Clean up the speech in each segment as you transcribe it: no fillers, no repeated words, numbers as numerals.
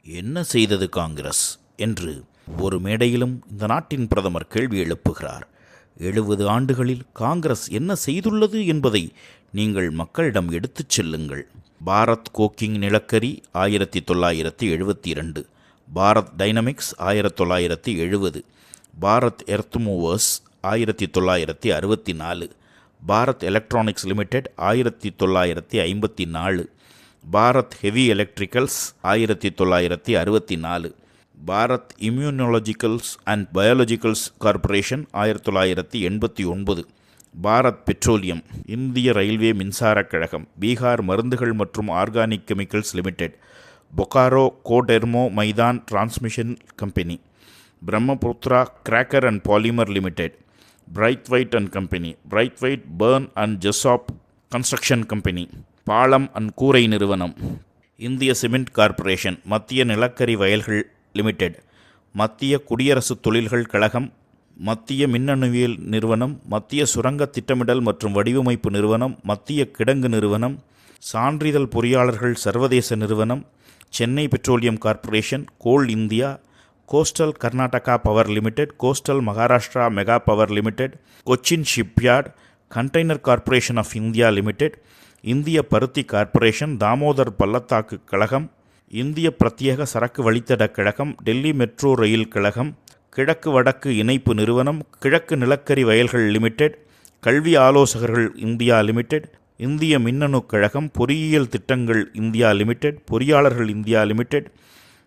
என்ன செய்தது காங்கிரஸ் என்று ஒரு மேடையிலும் இந்த நாட்டின் பிரதமர் கேள்வி எழுப்புகிறார். 70 ஆண்டுகளில் காங்கிரஸ் என்ன செய்துள்ளது என்பதை நீங்கள் மக்களிடம் எடுத்துச் செல்லுங்கள். பாரத் கோக்கிங் நிலக்கரி 1972, Bharat dynamics 1970, Bharat earth movers 1964, Bharat electronics limited 1954, Bharat heavy electricals 1964, Bharat immunologicals and biologicals corporation 1989, Bharat petroleum, இந்திய ரயில்வே மின்சாரக் கழகம், பீகார் மருந்துகள் மற்றும் organic chemicals limited, Bokaro Koderma Maithon transmission company, Brahmaputra cracker and polymer limited, Braithwaite and company, Braithwaite Burn and Jessop construction company, பாலம் and கூரை நிறுவனம், இந்திய cement corporation, மத்திய நிலக்கரி வயல்கள் லிமிடெட், மத்திய குடியரசு தொழில்கள் கழகம், மத்திய மின்னணுவியல் நிறுவனம், மத்திய சுரங்க திட்டமிடல் மற்றும் வடிவமைப்பு நிறுவனம், மத்திய கிடங்கு நிறுவனம், சான்றிதழ் பொறியாளர்கள் சர்வதேச நிறுவனம், Chennai petroleum corporation, coal India, coastal Karnataka power limited, coastal Maharashtra mega power limited, Cochin shipyard, container corporation of India limited, இந்திய பருத்தி கார்ப்பரேஷன், தாமோதர் பள்ளத்தாக்கு கழகம், இந்திய பிரத்யேக சரக்கு வழித்தட கழகம், டெல்லி மெட்ரோ ரயில் கழகம், கிழக்கு வடக்கு இணைப்பு நிறுவனம், கிழக்கு நிலக்கரி வயல்கள் லிமிடெட், கல்வி ஆலோசகர்கள் இந்தியா லிமிடெட், இந்திய மின்னணு கழகம், பொறியியல் திட்டங்கள் இந்தியா லிமிடெட், பொறியாளர்கள் இந்தியா லிமிடெட்,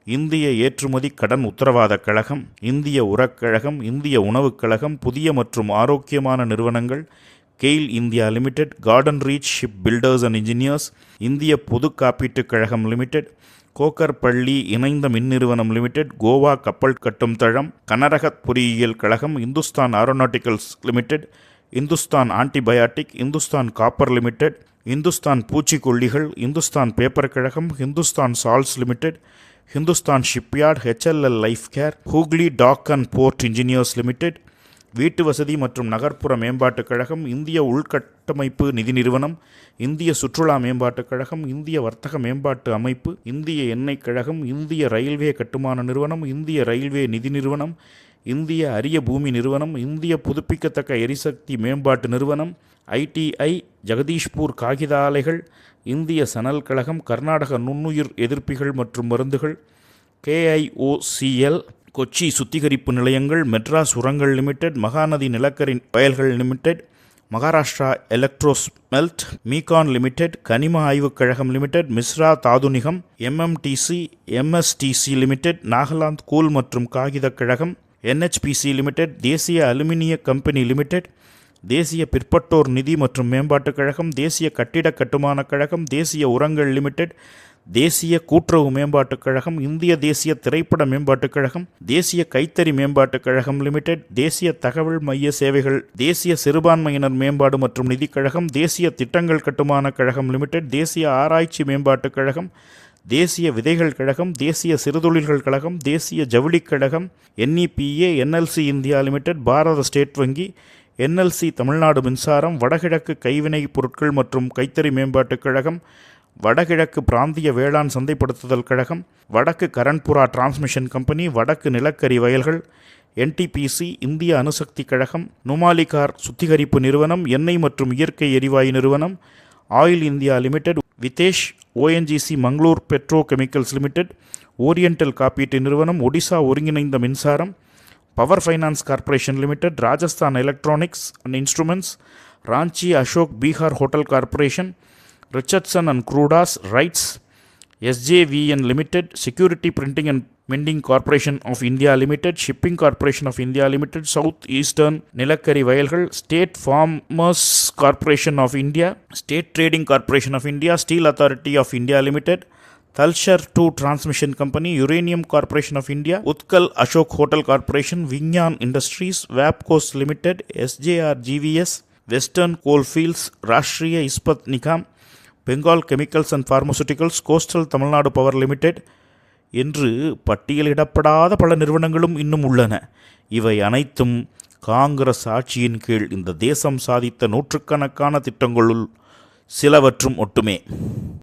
இந்திய ஏற்றுமதி கடன் உத்தரவாத கழகம், இந்திய உரக்கழகம், இந்திய உணவுக் கழகம், புதிய மற்றும் ஆரோக்கியமான நிறுவனங்கள், GAIL India limited, garden reach ship builders and engineers, இந்திய பொது காப்பீட்டுக் கழகம் லிமிடெட், கோக்கர்பள்ளி இணைந்த மின் நிறுவனம் லிமிடெட், கோவா கப்பல் கட்டும் தளம், கனரகத் பொறியியல் கழகம், Hindustan aeronautics limited, Hindustan antibiotic, Hindustan copper limited, Hindustan பூச்சிக்கொல்லிகள், இந்துஸ்தான் பேப்பர் கழகம், Hindustan salts limited, Hindustan shipyard, HLL life care, Hooghly dock and port engineers limited, வீட்டு வசதி மற்றும் நகர்ப்புற மேம்பாட்டுக் கழகம், இந்திய உள்கட்டமைப்பு நிதி நிறுவனம், இந்திய சுற்றுலா மேம்பாட்டுக் கழகம், இந்திய வர்த்தக மேம்பாட்டு அமைப்பு, இந்திய எண்ணெய் கழகம், இந்திய ரயில்வே கட்டுமான நிறுவனம், இந்திய ரயில்வே நிதி நிறுவனம், இந்திய அரிய பூமி நிறுவனம், இந்திய புதுப்பிக்கத்தக்க எரிசக்தி மேம்பாட்டு நிறுவனம், ITI, ஜெகதீஷ்பூர் காகித ஆலைகள், இந்திய சணல் கழகம், கர்நாடக நுண்ணுயிர் எதிர்ப்பிகள் மற்றும் மருந்துகள், KIOCL, கொச்சி சுத்திகரிப்பு நிலையங்கள், மெட்ராஸ் உரங்கள் லிமிடெட், மகாநதி நிலக்கரி வயல்கள் limited, Maharashtra electrosmelt, MECON limited, கனிம ஆய்வுக் கழகம் limited, Mishra Dhatu Nigam, MMTC, MSTC limited, Nagaland கூல் மற்றும் காகித கழகம், NHPC லிமிடெட், தேசிய அலுமினிய கம்பெனி லிமிடெட், தேசிய பிற்பட்டோர் நிதி மற்றும் மேம்பாட்டுக் கழகம், தேசிய கட்டிட கட்டுமான கழகம், தேசிய உரங்கள் லிமிடெட், தேசிய கூட்டுறவு மேம்பாட்டுக் கழகம், இந்திய தேசிய திரைப்பட மேம்பாட்டுக் கழகம், தேசிய கைத்தறி மேம்பாட்டுக் கழகம் லிமிடெட், தேசிய தகவல் மைய சேவைகள், தேசிய சிறுபான்மையினர் மேம்பாடு மற்றும் நிதிக் கழகம், தேசிய திட்டங்கள் கட்டுமான கழகம் லிமிடெட், தேசிய ஆராய்ச்சி மேம்பாட்டுக் கழகம், தேசிய விதைகள் கழகம், தேசிய சிறுதொழில்கள் கழகம், தேசிய ஜவுளிக் கழகம், NEPA, NLC இந்தியா லிமிடெட், பாரத ஸ்டேட் வங்கி, NLC தமிழ்நாடு மின்சாரம், வடகிழக்கு கைவினைப் பொருட்கள் மற்றும் கைத்தறி மேம்பாட்டுக் கழகம், வடகிழக்கு பிராந்திய வேளாண் சந்தைப்படுத்துதல் கழகம், வடக்கு கரண்புரா டிரான்ஸ்மிஷன் கம்பெனி, வடக்கு நிலக்கரி வயல்கள், NTPC, இந்திய அணுசக்தி கழகம், நுமாலிகார் சுத்திகரிப்பு நிறுவனம், எண்ணெய் மற்றும் இயற்கை எரிவாயு நிறுவனம், oil India limited, Videsh, ONGC Mangalore petro chemicals limited, oriental காப்பீட்டு நிறுவனம், ஒடிசா ஒருங்கிணைந்த மின்சாரம், power finance corporation limited, Rajasthan electronics and instruments, Ranchi Ashok Bihar hotel corporation, Richardson and Cruddas RITES, SJVN limited, security printing and minting corporation of India limited, shipping corporation of India limited, south eastern நிலக்கரி வயல்கள், state farmers corporation of India, state trading corporation of India, steel authority of India limited, தல்ஷர் 2 transmission company, uranium corporation of India, Utkal Ashok hotel corporation, Vigyan industries, வேப்கோஸ் limited, SJRGVS, western coalfields, Rashtriya Ispat Nigam, Bengal chemicals and pharmaceuticals, coastal Tamil Nadu power limited என்று பட்டியலிடப்படாத பல நிறுவனங்களும் இன்னும் உள்ளன. இவை அனைத்தும் காங்கிரஸ் ஆட்சியின் கீழ் இந்த தேசம் சாதித்த நூற்றுக்கணக்கான திட்டங்களுள் சிலவற்றும் ஒட்டுமே.